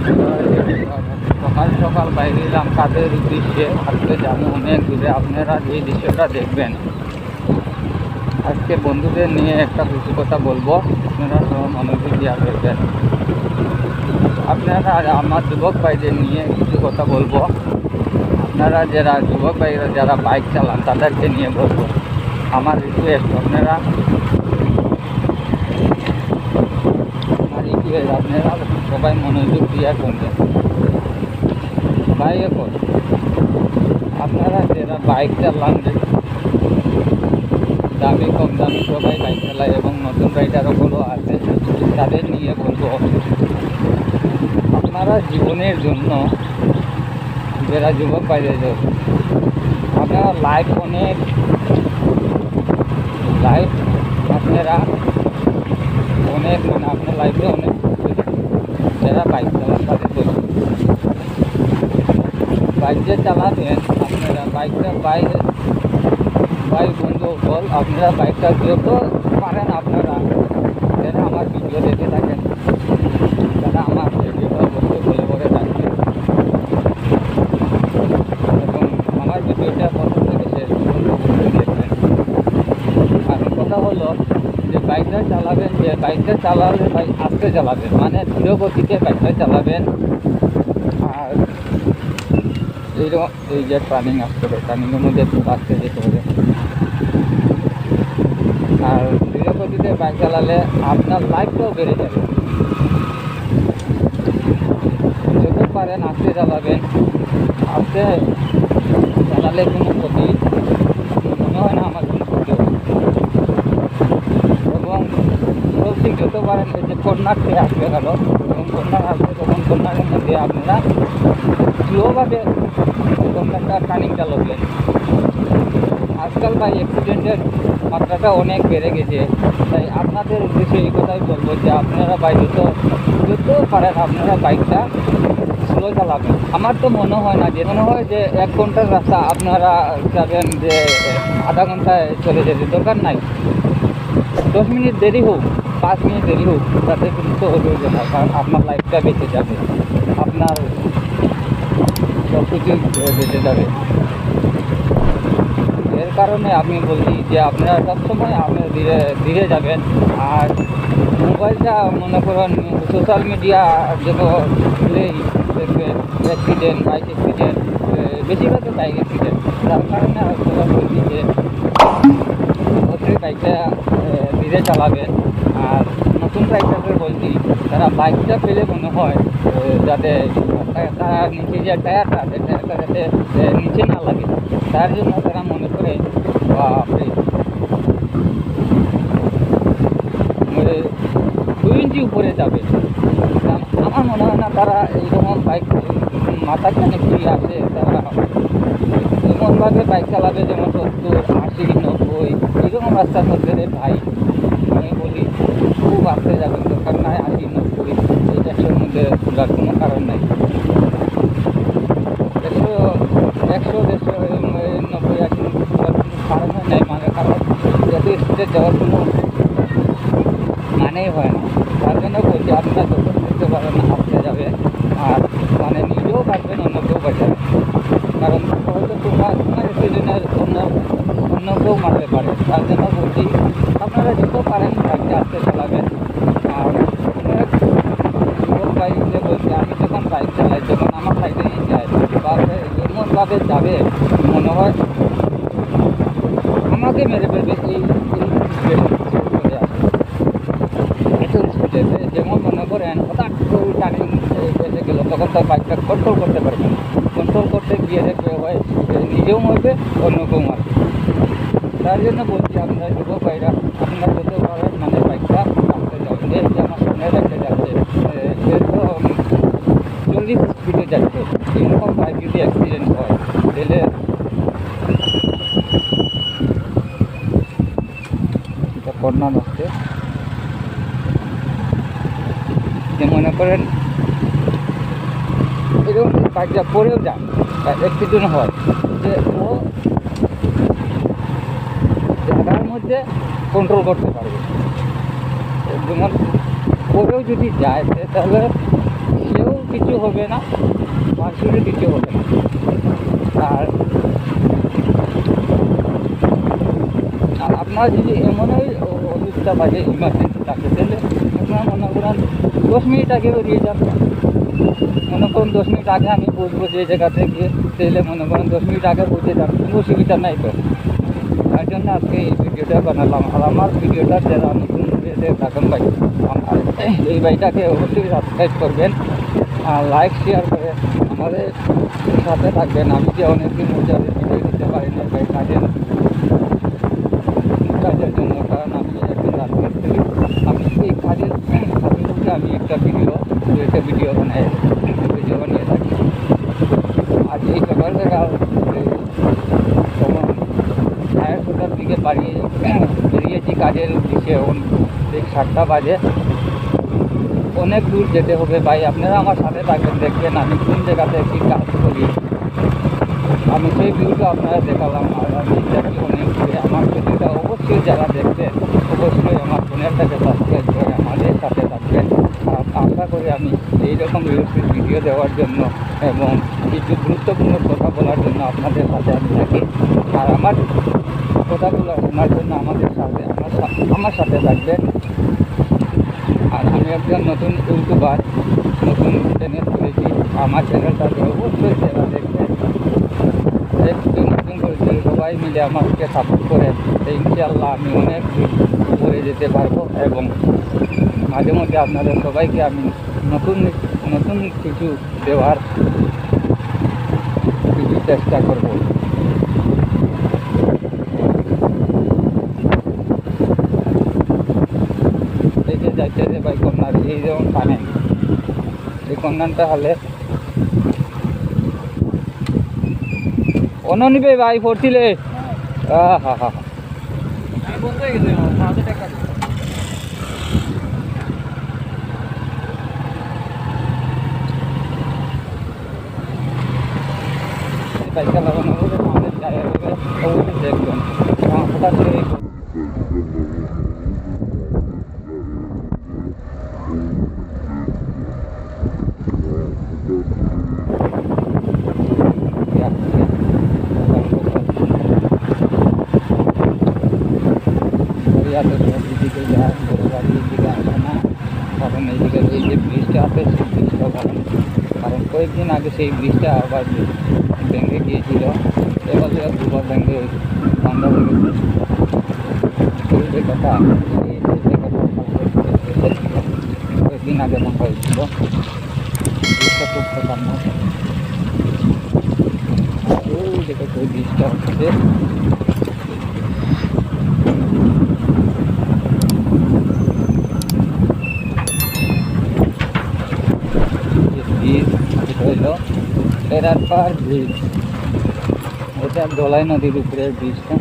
সকাল সকাল বাইরে এলাম কাজের উদ্দেশ্যে। আজকে যাবো অনেক দূরে। আপনারা এই দৃশ্যটা দেখবেন। আজকে বন্ধুদের নিয়ে একটা কিছু কথা বলবো, আপনারা সব মনোযোগ দিয়া করবেন। আপনারা আমার যুবক ভাইদের নিয়ে কিছু কথা বলবো। আপনারা যারা যুবক ভাইরা যারা বাইক চালান তাদেরকে নিয়ে বলবো। আমার রিকোয়েস্ট আপনারা সবাই মনোযোগ দিয়া করবেন। ভাই এখন আপনারা যারা বাইক চালান, দামি কম দামি সবাই বাইক চালায় এবং নতুন রাইডারগুলো আছে, তাদের নিয়ে বলবো আপনারা জীবনের জন্য যারা যুবক বাইরে আপনারা লাইফ আপনারা অনেক মানে আপনার লাইফে অনেক যারা বাইক চালান তাদের বলবো বাইক যে চালাবেন আপনারা বাইকটা বন্ধু বল আপনারা বাইকটা যত পারেন আপনারা যারা আমার ভিডিও দেখে থাকেন, তারা আমার ভিডিওটা অবশ্যই বলে রাখবেন এবং আমার ভিডিওটা প্রথম থেকে শেষ পর্যন্ত অবশ্যই দেখবেন। কারণ কথা হলো যে বাইকটা চালালে আস্তে চালাবেন, মানে ধীর গতিতে বাইকটা চালাবেন। আর এইরকম এই যে টার্নিং আসতে হবে, টার্নিংয়ের মধ্যে খুব আস্তে যেতে হবে। আর ধীর গতিতে বাইক চালালে আপনার লাইফটাও বেড়ে যাবে। যত পারেন আস্তে চালাবেন। আস্তে চালালে কোনো ক্ষতি মনে হয় না আমার কোনো ক্ষতি হবে। এবং বলছি যত পারেন এই যে কর্নারটি আসবে গেল এবং কর্নার আসবে তখন কর্নারের মধ্যে আপনারা স্লোভাবে কর্নারটা টার্নিংটা লাগলেন। আজকাল ভাই অ্যাক্সিডেন্টের মাত্রাটা অনেক বেড়ে গেছে, তাই আপনাদের উদ্দেশ্যে এই কথাই বলবো যে আপনারা যত পারেন আপনারা বাইকটা স্লো চালাবেন। আমার তো মনে হয় যে 1 ঘন্টার রাস্তা আপনারা যাবেন যে আধা ঘন্টায় চলে যেতে দরকার নাই। 10 মিনিট দেরি হোক, 5 মিনিট দেরি হোক, তাতে কিন্তু অসুবিধা না, কারণ আপনার লাইফটা বেঁচে যাবে, আপনার সব কিছু বেঁচে যাবে। এর কারণে আমি বলছি যে আপনারা সবসময় আপনার ধীরে যাবেন। আর মোবাইলটা মনে করেন সোশ্যাল মিডিয়া যেন দেখবেন বাইক অ্যাক্সিডেন্ট বেশিরভাগ বাইক অ্যাক্সিডেন্ট। তার কারণে আপনারা বলছি যে অবশ্যই বাইকটা ধীরে চালাবেন। আর নতুন রাইডারদের বলছি তারা বাইকটা পেলে মনে হয় যাতে তারা নিচে যে টায়ারটা যাতে নিচে না লাগে, তার জন্য তারা মনে করে 2 ইঞ্চি উপরে যাবে। আমার মনে হয় না তারা এইরকম বাইক মাথা কানেক্টি আছে, তারা এমনভাবে বাইক চালাবে যেমন 70, 80, 90 এরকম রাস্তার মধ্যে ভাই আমি বলি খুব আস্তে যাবেন, দরকার নাই 80, 90 এই 100-এর মধ্যে তোলার কোনো কারণ নাই। 100, 150, 90, 80 তোলার কোনো কারণই নেই, মানে কারণ যত স্পিডে যাওয়ার কোনো মানেই হয় না। তার জন্য বলছি আপনারা যত করতে পারেন আস্তে যাবে, আর মানে নিজেও বাঁচবেন অন্যকেও বাঁচাবেন। কারণ হয়তো তোমার অ্যাক্সিডেন্টের অন্য কেউ মারতে পারে। তার জন্য বলছি আপনারা যত পারেন বাইকটা আস্তে চালাবেন। আর অনেক যুবক বাইককে বলছি আমি যখন বাইক চালাই, যখন আমার সাইডে যায় বাসে এমনভাবে যাবে মনে হয় আমাকে মেরে ফেলবে। এই চলে আসে এত স্পিডে, যেমন মনে করেন হঠাৎ করে টার্নিং এসে গেল, তখন তার বাইকটা কন্ট্রোল করতে পারবে না। কন্ট্রোল করতে গিয়ে দেখবে হয় নিজেও মরবে, অন্যকেও মারবে। তার জন্য বলছি আপনারা যুবক ভাইরা আপনারা যত পারেন মানে বাইকটা আস্তে যাবেন। এই যে আমার সামনে রেখে যাচ্ছে 40 স্পিডে যাচ্ছে, এরকম বাইক যদি অ্যাক্সিডেন্ট হয় তাহলে কর্নার হচ্ছে যে মনে করেন এরকম বাইকটা পড়েও যায় অ্যাক্সিডেন্ট হয়, যে ও জায়গার মধ্যে কন্ট্রোল করতে পারবে। যেমন পরেও যদি যায় তাহলে সেও কিছু হবে না, ভাঙচুরের কিছু হবে না। আর আপনার যদি এমনই অসুবিধা বাজে ইমার্জেন্সি থাকে, তাহলে আপনার মনে করেন 10 মিনিট আগে বেরিয়ে যান। মনে করুন 10 মিনিট আগে আমি বসবো যে জায়গাতে গিয়ে, তাহলে মনে করেন 10 মিনিট আগে পৌঁছে যান, কোনো অসুবিধা নাই তো। তার জন্য আজকে এই ভিডিওটা বানালাম। আর আমার ভিডিওটা যারা নতুন থাকেন ভাই, আমার এই ভাইটাকে অবশ্যই সাবস্ক্রাইব করবেন, আর লাইক শেয়ার করে আমাদের সাথে থাকবেন। আমি যে অনেকদিন মধ্যে ভিডিও দিতে পারি না ভাই, কাজের জন্য, কারণ আমি একজন রাজনীতি করি। আমি এই কাজের মধ্যে আমি একটা ভিডিও বানিয়ে থাকি। আজ এই সকাল থেকে তখন 6:30টার দিকে বেরিয়েছি কাজের উদ্দেশ্যে। এখন এই 7টা বাজে, অনেক দূর যেতে হবে ভাই। আপনারা আমার সাথে থাকবেন, দেখবেন আমি কোন জায়গাতে কী কাজ করি। আমি সেই ভিউটা আপনারা দেখালাম। আর আমি দেখি অনেক দূরে। আমার ভিডিওটা অবশ্যই যারা দেখবেন, অবশ্যই আমার চ্যানেলটাকে সাবস্ক্রাইব করে আমাদের সাথে থাকবেন। আর আশা করি আমি এইরকম ভিডিও দেওয়ার জন্য এবং কিছু গুরুত্বপূর্ণ কথা বলার জন্য আপনাদের সাথে আমি থাকি। আর আমার কথাগুলো শোনার জন্য আমার সাথে থাকবেন। আর আমি একজন নতুন ইউটিউবার, নতুন চ্যানেল খুলেছি। আমার চ্যানেলটাকে অবশ্যই যারা দেখবেন, নতুন করেছি, সবাই মিলে আমাকে সাপোর্ট করে ইনশাআল্লাহ আমি অনেক করে যেতে পারবো। এবং মাঝে মধ্যে আপনাদের সবাইকে আমি নতুন নতুন কিছু দেওয়ার কিছু চেষ্টা করব। এই যে যাইতেছে ভাই কন্যার, এই যেমন টানেন, এই কন্যানটা হলে অন্য নিবে ভাই পড়ছিলে। হ্যাঁ হ্যাঁ হ্যাঁ, বন্ধ হয়ে গেছে। বাইকটা লাগানো হবে, আমাদের জায়গা হবে, অবশ্যই দেখবেন। হঠাৎ করে দিকে যায়, বড় বাড়ির দিকে আসে না। কারণ এইদিকে এই যে ব্রিজটা আছে, সেই ব্রিজটা কারণ কয়েকদিন আগে সেই ব্রিজটা আবার ভেঙে গিয়েছিল। এবার দুবার ভেঙে বন্ধ হয়ে গেছে। এই জায়গাটা কয়েকদিন আগে বন্ধ হয়েছিল। ব্রিজটা খুব খতরনাক। ওই জায়গাতে ওই ব্রিজটা হচ্ছে। ব্রিজ হইল এরার পার ব্রিজ, এটা ধলাই নদীর উপরে ব্রিজটা।